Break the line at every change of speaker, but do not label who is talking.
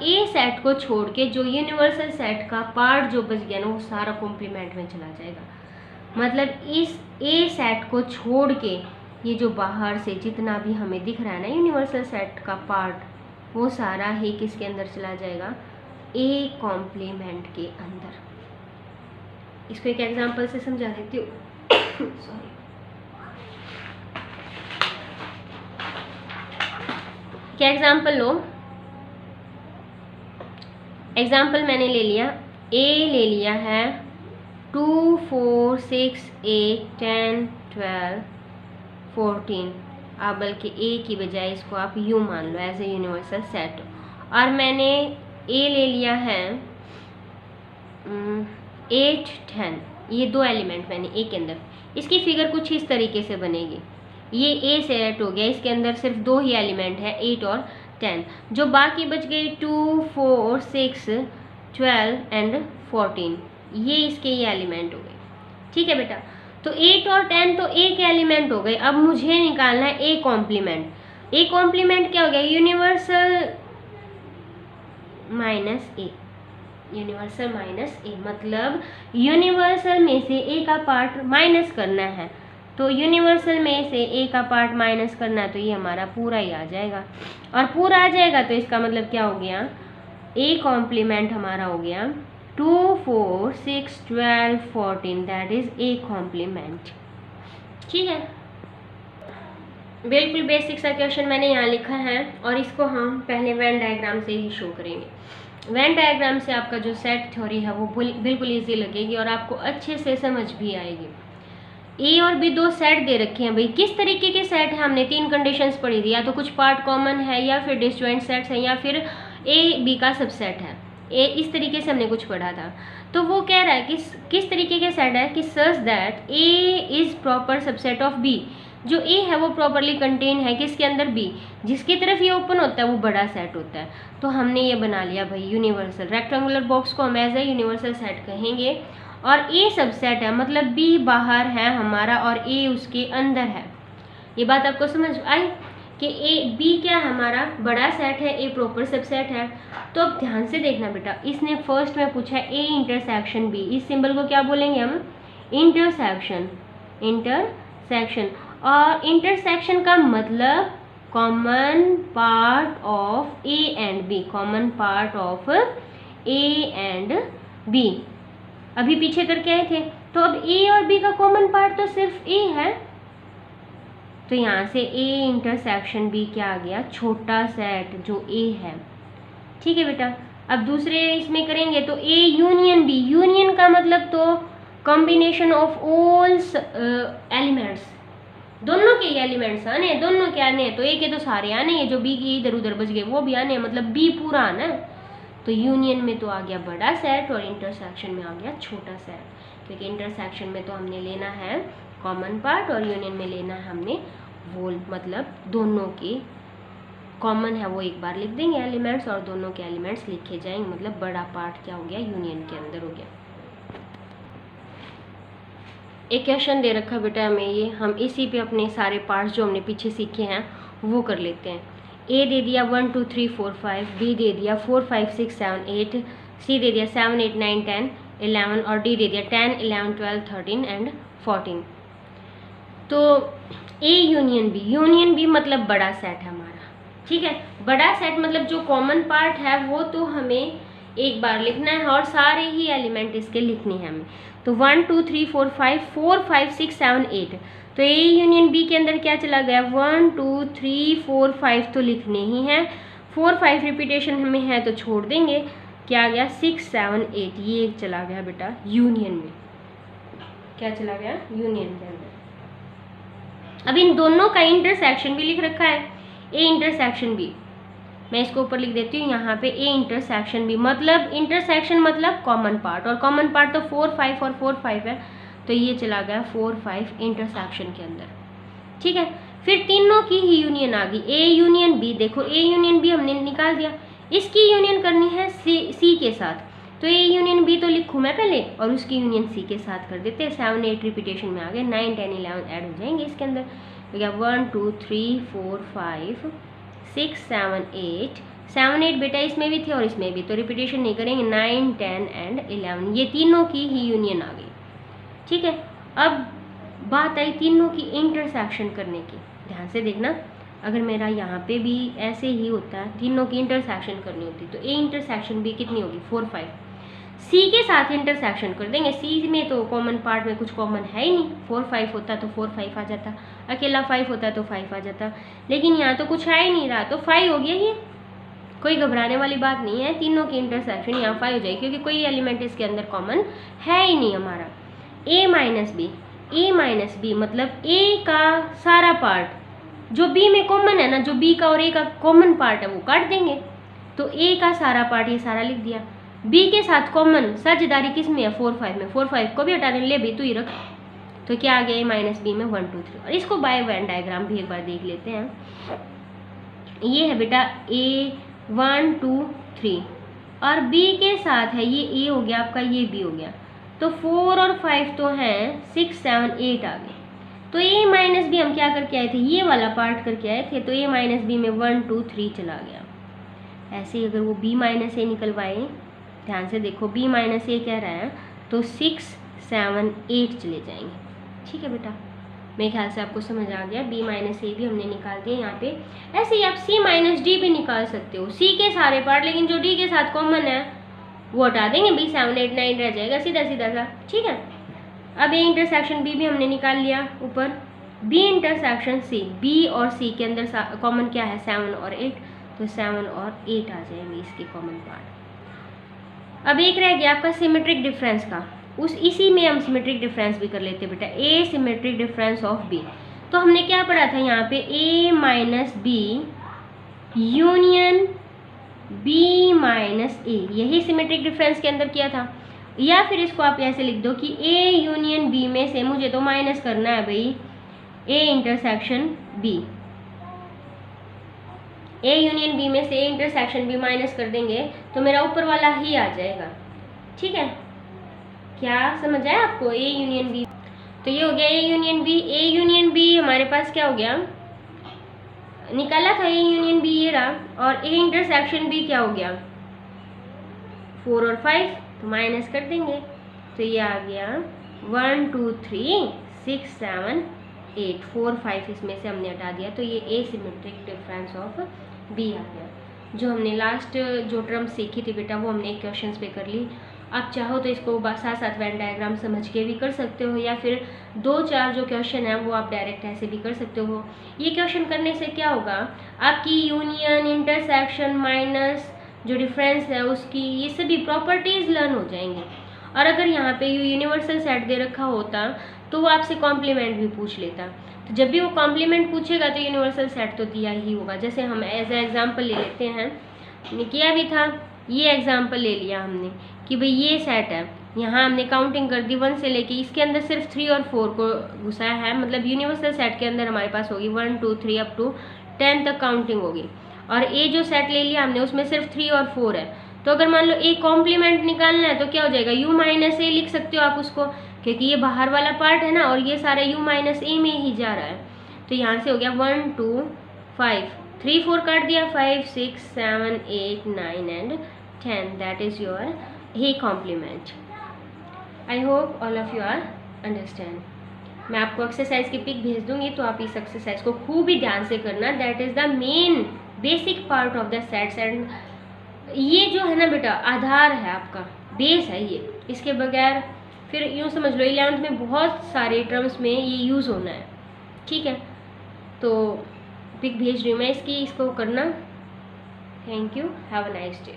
ए set को छोड़ के जो यूनिवर्सल सेट का पार्ट जो बच गया ना वो सारा कॉम्प्लीमेंट में चला जाएगा। मतलब इस ए सेट को छोड़ के ये जो बाहर से जितना भी हमें दिख रहा है ना यूनिवर्सल सेट का पार्ट वो सारा ही किसके अंदर चला जाएगा, ए कॉम्प्लीमेंट के अंदर। इसको एक एग्जांपल से समझा देती हूँ। सॉरी, क्या एग्जांपल लो, एग्जांपल मैंने ले लिया, ए ले लिया है 2 4 6 8 10 12 14, आप बल्कि ए की बजाय इसको आप यू मान लो एज ए यूनिवर्सल सेट। और मैंने ए ले लिया है 8 10, ये दो एलिमेंट मैंने ए के अंदर। इसकी फिगर कुछ इस तरीके से बनेगी, ये ए सेट हो गया, इसके अंदर सिर्फ दो ही एलिमेंट है 8 और 10, जो बाकी बच गई 2 4 6 12 एंड 14, ये इसके ये एलिमेंट हो गए। ठीक है बेटा, तो 8 और 10 तो ए के एलिमेंट हो गए। अब मुझे निकालना है ए कॉम्प्लीमेंट। ए कॉम्प्लीमेंट क्या हो गया, यूनिवर्सल माइनस ए, यूनिवर्सल माइनस ए, मतलब यूनिवर्सल में से ए का पार्ट माइनस करना है। तो यूनिवर्सल में से ए का पार्ट माइनस करना है तो ये हमारा पूरा ही आ जाएगा, और पूरा आ जाएगा तो इसका मतलब क्या हो गया, ए कॉम्प्लीमेंट हमारा हो गया 2 4 6 12 14, दैट इज ए कॉम्प्लीमेंट। ठीक है, बिल्कुल बेसिक सा क्वेश्चन मैंने यहाँ लिखा है, और इसको हम पहले वेन डायग्राम से ही शो करेंगे। वेन डायग्राम से आपका जो सेट थ्योरी है वो बिल्कुल ईजी लगेगी और आपको अच्छे से समझ भी आएगी। ए और बी दो सेट दे रखे हैं भाई, किस तरीके के सेट है, हमने 3 कंडीशंस पढ़ी थी, या तो कुछ पार्ट कॉमन है, या फिर डिसजॉइंट सेट्स है, या फिर ए बी का सबसेट है। ए इस तरीके से हमने कुछ पढ़ा था। तो वो कह रहा है कि किस तरीके के सेट है, कि such that A is proper subset of B, जो ए है वो प्रॉपरली कंटेन है किसके अंदर, बी, जिसकी तरफ ये ओपन होता है वो बड़ा सेट होता है। तो हमने ये बना लिया भाई यूनिवर्सल, रेक्टेंगुलर बॉक्स को हम एज ए यूनिवर्सल सेट कहेंगे, और ए सबसेट है मतलब बी बाहर है हमारा और ए उसके अंदर है। ये बात आपको समझ आई कि ए बी क्या है, हमारा बड़ा सेट है, ए प्रॉपर सबसेट है। तो अब ध्यान से देखना बेटा, इसने फर्स्ट में पूछा ए इंटरसेक्शन बी, इस सिंबल को क्या बोलेंगे हम, इंटरसेक्शन, इंटरसेक्शन। और इंटरसेक्शन का मतलब common part of A and B, common part of A and B. अभी पीछे करके आए थे, तो अब ए और बी का कॉमन पार्ट तो सिर्फ ए है, तो यहाँ से ए इंटरसेक्शन बी क्या आ गया, छोटा सेट जो ए है। ठीक है बेटा, अब दूसरे इसमें करेंगे तो ए यूनियन बी, यूनियन का मतलब तो कॉम्बिनेशन ऑफ ऑल एलिमेंट्स, दोनों के एलिमेंट्स आने, दोनों के आने, तो ए के तो सारे आने हैं, जो बी के इधर उधर बच गए वो भी आने, मतलब बी पूरा आना है। तो यूनियन में तो आ गया बड़ा सेट और इंटरसेक्शन में आ गया छोटा सेट, क्योंकि इंटरसेक्शन में तो हमने लेना है कॉमन पार्ट और यूनियन में लेना है हमने होल, मतलब दोनों के कॉमन है वो एक बार लिख देंगे एलिमेंट्स, और दोनों के एलिमेंट्स लिखे जाएंगे, मतलब बड़ा पार्ट क्या हो गया, यूनियन के अंदर हो गया। एक क्वेश्चन दे रखा बेटा हमें, ये हम इसी पे अपने सारे पार्ट्स जो हमने पीछे सीखे हैं वो कर लेते हैं। ए दे दिया 1 2 3 4 5, बी दे दिया 4 5 6 7 8, सी दे दिया 7 8 9 10 11, और डी दे दिया 10 11 12 13 एंड 14। तो ए यूनियन बी मतलब बड़ा सेट है हमारा। ठीक है, बड़ा सेट मतलब जो कॉमन पार्ट है वो तो हमें एक बार लिखना है और सारे ही एलिमेंट इसके लिखने हैं हमें। तो 1 2 3 4 5 6 7 8, तो ए यूनियन बी के अंदर क्या चला गया, 1 2 3 4 5 तो लिखने ही हैं, 4 5 रिपीटेशन हमें है तो छोड़ देंगे, क्या आ गया 6 7 8, ये चला गया बेटा यूनियन में, क्या चला गया यूनियन के अंदर। अब इन दोनों का इंटरसेक्शन भी लिख रखा है, ए इंटरसेक्शन बी, मैं इसको ऊपर लिख देती हूँ यहाँ पे, ए इंटरसेक्शन बी मतलब इंटरसेक्शन मतलब कॉमन पार्ट, और कॉमन पार्ट तो 4 5 और 4 5 है, तो ये चला गया 4 5 इंटरसेक्शन के अंदर। ठीक है, फिर तीनों की ही यूनियन आ गई, ए यूनियन बी, देखो ए यूनियन बी हमने निकाल दिया, इसकी यूनियन करनी है सी के साथ, तो ए यूनियन बी तो लिखूँ मैं पहले और उसकी यूनियन सी के साथ कर देते हैं, 7 8 रिपीटेशन में आ गए, 9 10 11 ऐड हो जाएंगे इसके अंदर, तो क्या 1 2 3 4 5 6 7 8 7 8 बेटा इसमें भी थे और इसमें भी, तो रिपीटेशन नहीं करेंगे। 9 10 एंड 11 ये तीनों की ही यूनियन आ गई। ठीक है, अब बात आई तीनों की इंटरसेक्शन करने की। ध्यान से देखना, अगर मेरा यहाँ पे भी ऐसे ही होता है, तीनों की इंटरसेक्शन करनी होती, तो ए इंटरसेक्शन बी कितनी होगी 4 5। सी के साथ इंटरसेक्शन कर देंगे, सी में तो कॉमन पार्ट में कुछ कॉमन है ही नहीं, 4 5 होता तो 4 5 आ जाता, अकेला 5 होता तो 5 आ जाता, लेकिन यहाँ तो कुछ आ ही नहीं रहा तो 5 हो गया। ये कोई घबराने वाली बात नहीं है, तीनों की इंटरसेक्शन यहाँ 5 हो जाएगी क्योंकि कोई एलिमेंट इसके अंदर कॉमन है ही नहीं हमारा। ए माइनस बी मतलब ए का सारा पार्ट जो बी में कॉमन है ना, जो बी का और ए का कॉमन पार्ट है वो काट देंगे, तो ए का सारा पार्ट ये सारा लिख दिया। बी के साथ कॉमन साझेदारी किस में है 4 5 में, 4 5 को भी हटा दें, ले भी तू ही रख, तो क्या आ गया ए माइनस बी में 1 2 3। और इसको बाय वेन डायग्राम भी एक बार देख लेते हैं। ये है बेटा ए 1 2 3 और बी के साथ है ये ए हो गया आपका, ये बी हो गया, तो 4 और 5 तो हैं 6 7 8 आ गए। तो ए माइनस बी हम क्या करके आए थे, ये वाला पार्ट करके आए थे, तो ए माइनस बी में 1 2 3 चला गया। ऐसे ही अगर वो बी माइनस ए निकलवाए, ध्यान से देखो बी माइनस ए कह रहा है, तो 6 7 8 चले जाएंगे। ठीक है बेटा, मेरे ख्याल से आपको समझ आ गया। बी माइनस ए भी हमने निकाल दिया यहाँ पे। ऐसे ही आप सी माइनस डी भी निकाल सकते हो, सी के सारे पार्ट, लेकिन जो डी के साथ कॉमन है वो हटा देंगे, बी 7 8 9 रह जाएगा, सीधा सीधा सा। ठीक है, अब ए इंटरसेक्शन बी भी हमने निकाल लिया ऊपर, बी इंटरसेक्शन सी, बी और सी के अंदर कॉमन क्या है 7 और 8, तो 7 और 8 आ जाएंगे इसके कॉमन पार्ट। अब एक रह गया आपका सिमेट्रिक डिफरेंस का, इसी में हम सिमेट्रिक डिफरेंस भी कर लेते हैं बेटा, A symmetric difference of B. तो हमने क्या पढ़ा था यहाँ पे, A minus B union B minus A, यही सिमेट्रिक डिफरेंस के अंदर किया था। या फिर इसको आप ऐसे लिख दो कि ए यूनियन बी में से मुझे तो माइनस करना है भाई A intersection B, A union B में से ए इंटरसेक्शन बी माइनस कर देंगे तो मेरा ऊपर वाला ही आ जाएगा। ठीक है, क्या समझ आया आपको, ए यूनियन बी। तो ये हो गया A union B. A union B हमारे पास क्या हो गया, निकाला था ए यूनियन बी ये रहा, और ए इंटरसेक्शन बी क्या हो गया 4 और 5, तो माइनस कर देंगे, तो ये आ गया 1 2 3 6 7 8, 4 5 इसमें से हमने हटा दिया, तो ये ए सिमेट्रिक डिफरेंस ऑफ बी आ गया। जो हमने लास्ट जो टर्म सीखी थी बेटा वो हमने क्वेश्चंस पे कर ली। आप चाहो तो इसको साथ साथ वेन डायग्राम समझ के भी कर सकते हो, या फिर 2-4 जो क्वेश्चन है वो आप डायरेक्ट ऐसे भी कर सकते हो। ये क्वेश्चन करने से क्या होगा, आपकी यूनियन इंटरसेक्शन माइनस जो डिफरेंस है उसकी ये सभी प्रॉपर्टीज़ लर्न हो जाएंगी। और अगर यहाँ पे यूनिवर्सल सेट दे रखा होता तो वो आपसे कॉम्प्लीमेंट भी पूछ लेता, तो जब भी वो कॉम्प्लीमेंट पूछेगा तो यूनिवर्सल सेट तो दिया ही होगा। जैसे हम एज ए एग्जाम्पल ले लेते हैं, किया भी था, ये एग्जाम्पल ले लिया हमने कि भाई ये सेट है, यहाँ हमने काउंटिंग कर दी 1 से लेके, इसके अंदर सिर्फ 3 और 4 को घुसाया है, मतलब यूनिवर्सल सेट के अंदर हमारे पास होगी 1 2 3 अप टू 10 तक काउंटिंग होगी। और ए जो सेट ले लिया हमने उसमें सिर्फ 3 और 4 है, तो अगर मान लो ए कॉम्प्लीमेंट निकालना है तो क्या हो जाएगा, यू माइनस ए लिख सकते हो आप उसको, क्योंकि ये बाहर वाला पार्ट है ना और ये सारा यू माइनस ए में ही जा रहा है। तो यहाँ से हो गया 1 2 5 3 4 काट दिया, 5 6 7 8 9 and 10, that is your A complement. I hope all of you are understand. मैं आपको एक्सरसाइज की पिक भेज दूंगी, तो आप इस एक्सरसाइज को खूब ही ध्यान से करना, that is the main basic part of the sets. And ये जो है ना बेटा आधार है आपका, बेस है ये, इसके बगैर फिर यूँ समझ लो 11th में बहुत सारे टर्म्स में ये यूज़ होना है। ठीक है, तो पिक भेज रही हूँ मैं इसकी, इसको करना। Thank you, have a nice day.